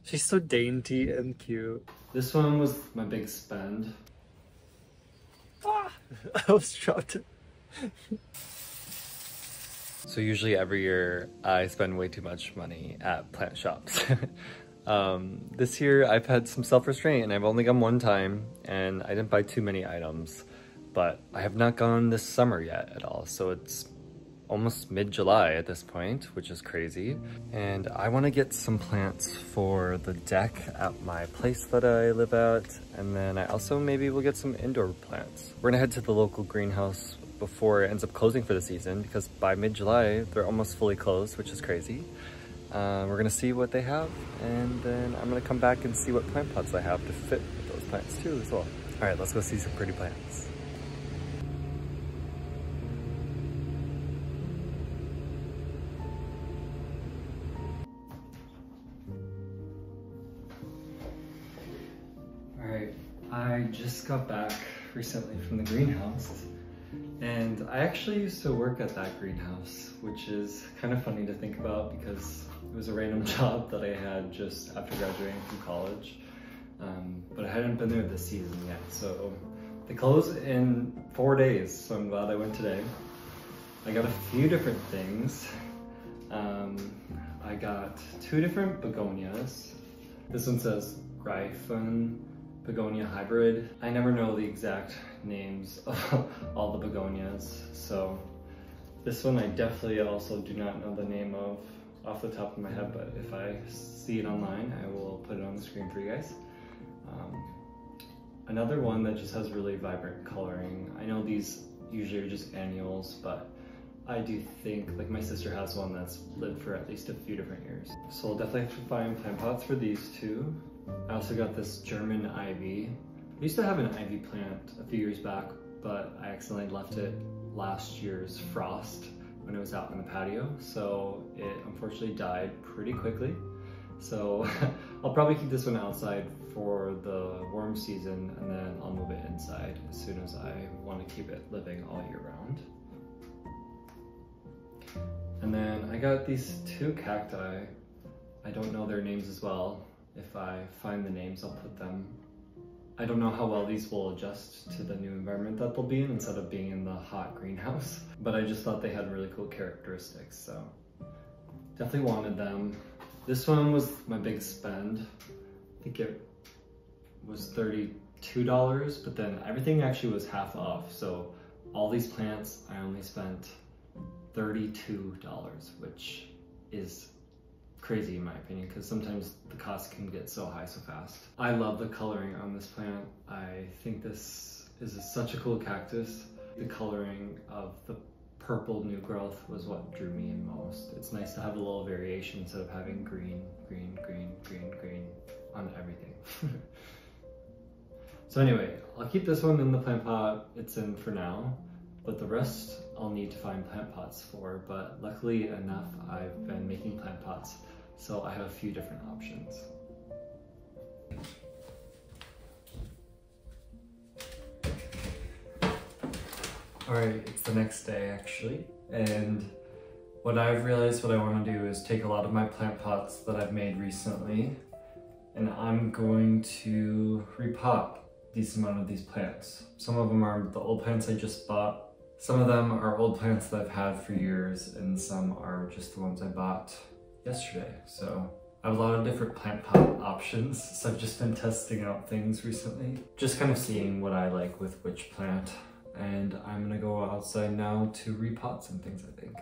She's so dainty and cute. This one was my big spend. Ah, I was dropped. So usually every year I spend way too much money at plant shops. This year I've had some self-restraint and I've only gone one time and I didn't buy too many items, but I have not gone this summer yet at all. So it's almost mid-July at this point, which is crazy. And I want to get some plants for the deck at my place that I live at. And then I also maybe will get some indoor plants. We're gonna head to the local greenhouse before it ends up closing for the season, because by mid-July, they're almost fully closed, which is crazy. We're gonna see what they have, and then I'm gonna come back and see what plant pots I have to fit with those plants too as well. All right, let's go see some pretty plants. All right, I just got back recently from the greenhouse. And I actually used to work at that greenhouse, which is kind of funny to think about because it was a random job that I had just after graduating from college. But I hadn't been there this season yet. So they close in 4 days, so I'm glad I went today. I got a few different things. I got 2 different begonias. This one says Gryphon begonia hybrid. I never know the exact names of all the begonias, so this one I definitely also do not know the name of off the top of my head, but if I see it online I will put it on the screen for you guys. Another one that just has really vibrant coloring. I know these usually are just annuals, but I do think, like, my sister has one that's lived for at least a few different years. So I'll definitely have to find plant pots for these 2. I also got this German ivy. I used to have an ivy plant a few years back, but I accidentally left it last year's frost when it was out in the patio. So it unfortunately died pretty quickly. So I'll probably keep this one outside for the warm season, and then I'll move it inside as soon as I want to keep it living all year round. And then I got these 2 cacti. I don't know their names as well. If I find the names, I'll put them. I don't know how well these will adjust to the new environment that they'll be in instead of being in the hot greenhouse, but I just thought they had really cool characteristics, so definitely wanted them. This one was my big spend. I think it was $32, but then everything actually was half off. So all these plants, I only spent $32, which is crazy in my opinion, because sometimes the cost can get so high so fast. I love the coloring on this plant. I think this is such a cool cactus. The coloring of the purple new growth was what drew me in most. It's nice to have a little variation instead of having green, green, green, green, green on everything. So anyway, I'll keep this one in the plant pot it's in for now, but the rest I'll need to find plant pots for, but luckily enough, I've been making plant pots, so I have a few different options. All right, it's the next day actually, and what I've realized what I want to do is take a lot of my plant pots that I've made recently, and I'm going to repot a decent amount of these plants. Some of them are the old plants I just bought. Some of them are old plants that I've had for years, and some are just the ones I bought yesterday. So I have a lot of different plant pot options, so I've just been testing out things recently. Just kind of seeing what I like with which plant. And I'm gonna go outside now to repot some things, I think.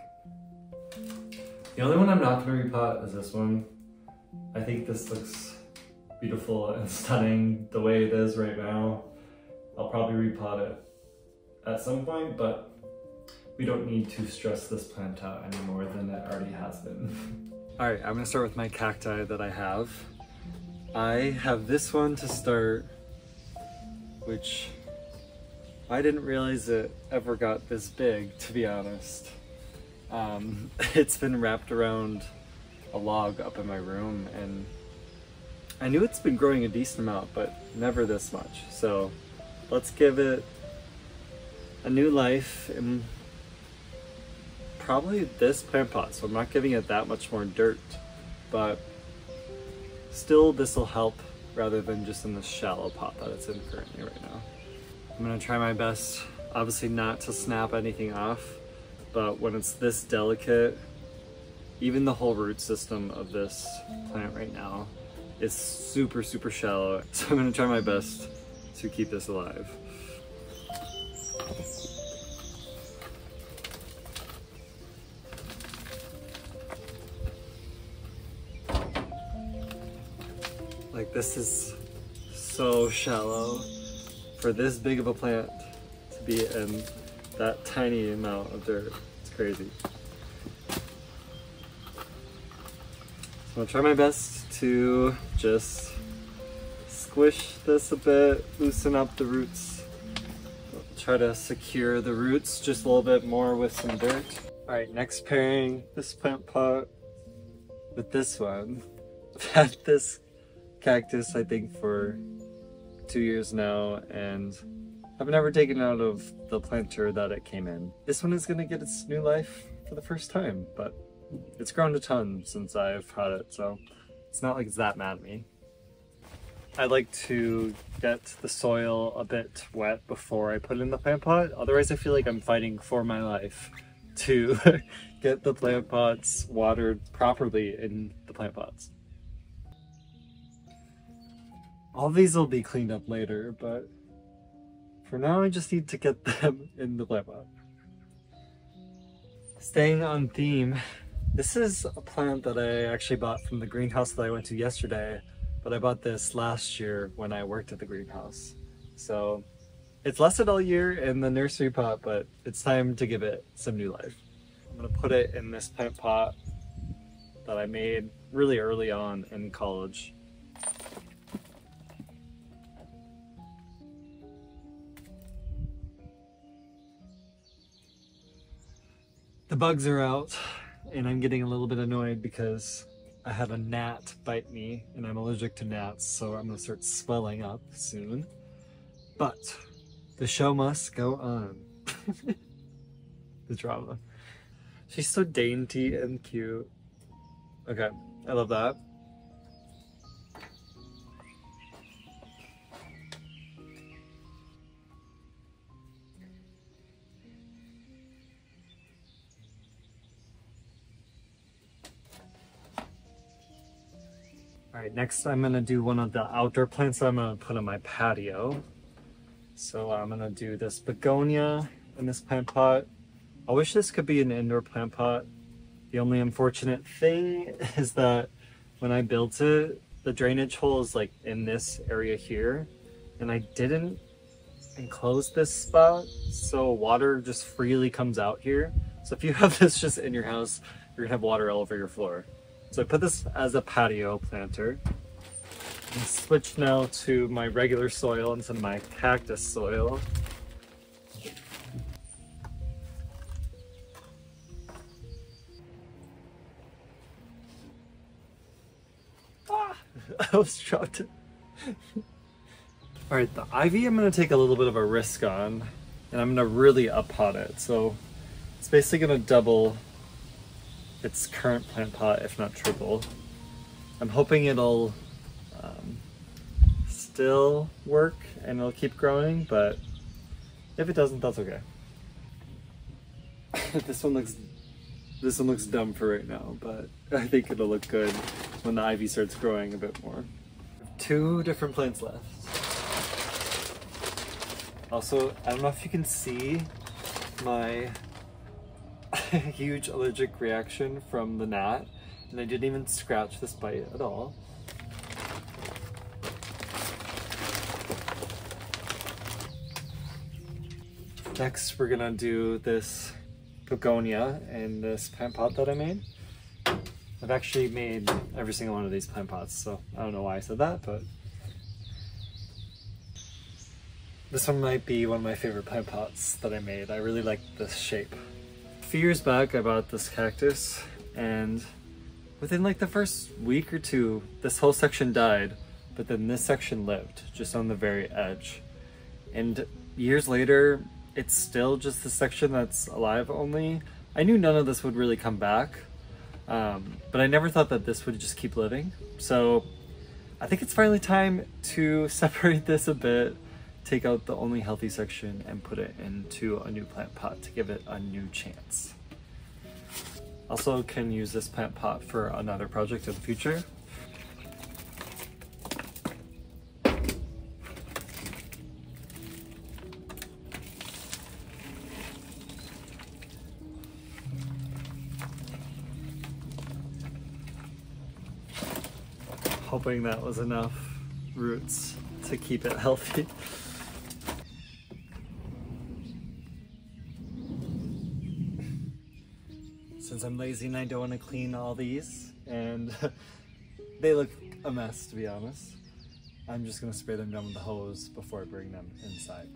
The only one I'm not gonna repot is this one. I think this looks beautiful and stunning the way it is right now. I'll probably repot it at some point, but we don't need to stress this plant out any more than it already has been. All right, I'm gonna start with my cacti that I have. I have this one to start, which I didn't realize it ever got this big, to be honest. It's been wrapped around a log up in my room, and I knew it's been growing a decent amount, but never this much. So let's give it a new life in probably this plant pot. So I'm not giving it that much more dirt, but still this will help rather than just in the shallow pot that it's in currently right now. I'm gonna try my best, obviously not to snap anything off, but when it's this delicate, even the whole root system of this plant right now is super, super shallow. So I'm gonna try my best to keep this alive. Like, this is so shallow for this big of a plant to be in that tiny amount of dirt. It's crazy. So I'll try my best to just squish this a bit, loosen up the roots. Try to secure the roots just a little bit more with some dirt. All right, next pairing this plant pot with this one. I've had this cactus, I think, for 2 years now, and I've never taken it out of the planter that it came in. This one is gonna get its new life for the first time, but it's grown a ton since I've had it, so it's not like it's that mad at me. I like to get the soil a bit wet before I put it in the plant pot, otherwise I feel like I'm fighting for my life to get the plant pots watered properly in the plant pots. All these will be cleaned up later, but for now I just need to get them in the plant pot. Staying on theme, this is a plant that I actually bought from the greenhouse that I went to yesterday, but I bought this last year when I worked at the greenhouse. So it's lasted all year in the nursery pot, but it's time to give it some new life. I'm gonna put it in this plant pot that I made really early on in college. The bugs are out, and I'm getting a little bit annoyed because I had a gnat bite me, and I'm allergic to gnats, so I'm gonna start swelling up soon. But the show must go on. The drama. She's so dainty and cute. Okay, I love that. All right, next I'm gonna do one of the outdoor plants that I'm gonna put on my patio. So I'm gonna do this begonia in this plant pot. I wish this could be an indoor plant pot. The only unfortunate thing is that when I built it, the drainage hole is like in this area here, and I didn't enclose this spot, so water just freely comes out here. So if you have this just in your house, you're gonna have water all over your floor. So I put this as a patio planter. And switch now to my regular soil instead of my cactus soil. Ah, I was dropped. All right, the ivy I'm gonna take a little bit of a risk on, and I'm gonna really up-pot it. So it's basically gonna double its current plant pot, if not triple. I'm hoping it'll still work and it'll keep growing, but if it doesn't, that's okay. This one looks dumb for right now, but I think it'll look good when the ivy starts growing a bit more. 2 different plants left. Also, I don't know if you can see my huge allergic reaction from the gnat, and I didn't even scratch this bite at all. Next, we're gonna do this begonia in this plant pot that I made. I've actually made every single one of these plant pots, so I don't know why I said that, but this one might be one of my favorite plant pots that I made. I really like this shape. A few years back, I bought this cactus, and within like the first week or 2, this whole section died, but then this section lived, just on the very edge. And years later, it's still just the section that's alive only. I knew none of this would really come back, but I never thought that this would just keep living. So I think it's finally time to separate this a bit, take out the only healthy section and put it into a new plant pot to give it a new chance. Also can use this plant pot for another project in the future. Hoping that was enough roots to keep it healthy. Since I'm lazy and I don't want to clean all these, and they look a mess to be honest, I'm just going to spray them down with the hose before I bring them inside.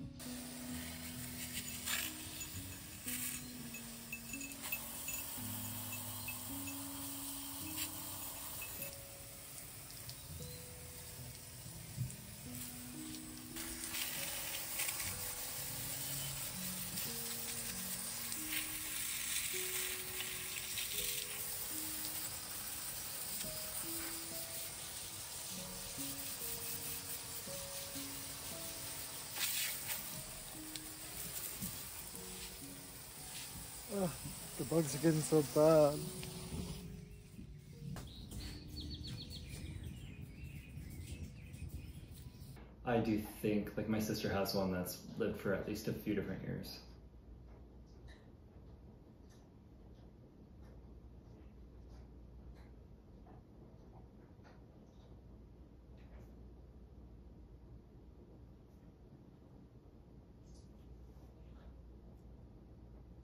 Ugh, the bugs are getting so bad. I do think, like, my sister has one that's lived for at least a few different years.